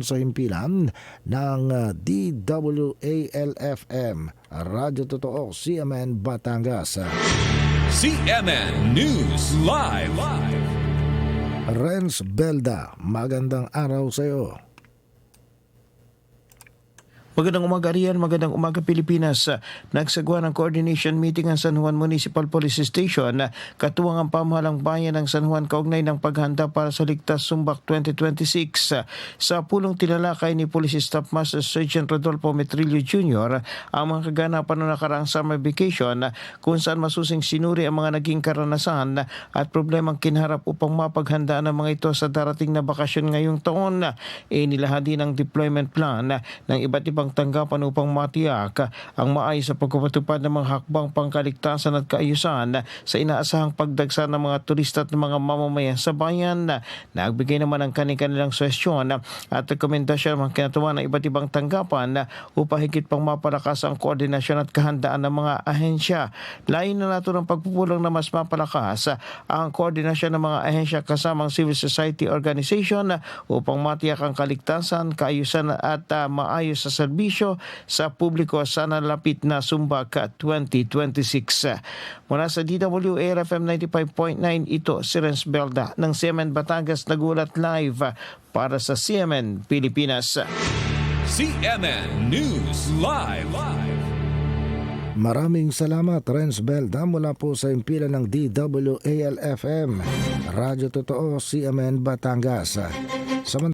sa himpilan ng DWALFM, Radyo Totoo, CMN Batangas. CMN News Live. Renz Belda, magandang araw sa iyo. Magandang umaga riyan, magandang umaga Pilipinas. Nagsagwa ng coordination meeting ang San Juan Municipal Police Station. Katuwang ang pamahalang bayan ng San Juan kaugnay ng paghanda para sa Ligtas Sumbak 2026. Sa pulong tinalakay ni Police Staff Master Sergeant Rodolfo Metrillo Jr. ang mga kaganapan ng nakaraang summer vacation kung saan masusing sinuri ang mga naging karanasan at problemang kinharap upang mapaghandaan ng mga ito sa darating na bakasyon ngayong taon. Inilahan din ang deployment plan ng iba't ibang tanggapan upang matiyak ang maayos sa pagpapatupad ng mga hakbang pangkaligtasan at kaayusan sa inaasahang pagdagsa ng mga turista at mga mamamayan sa bayan. Nagbigay naman ng kanilang suwestyon at rekomendasyon ng kinatuwa ng iba't ibang tanggapan upang higit pang mapalakas ang koordinasyon at kahandaan ng mga ahensya. Lain na nato ng pagpupulong na mas mapalakas ang koordinasyon ng mga ahensya kasamang civil society organization upang matiyak ang kaligtasan, kaayusan at maayos sa serbisyo sa publiko sa nalapit na Sumbak 2026. Mula sa DWALFM 95.9, ito si Renz Belda ng CMN Batangas nagulat live para sa CMN Pilipinas. CMN News Live. Maraming salamat, Renz Belda, mula po sa himpilan ng DWALFM, Radyo Totoo, CMN Batangas.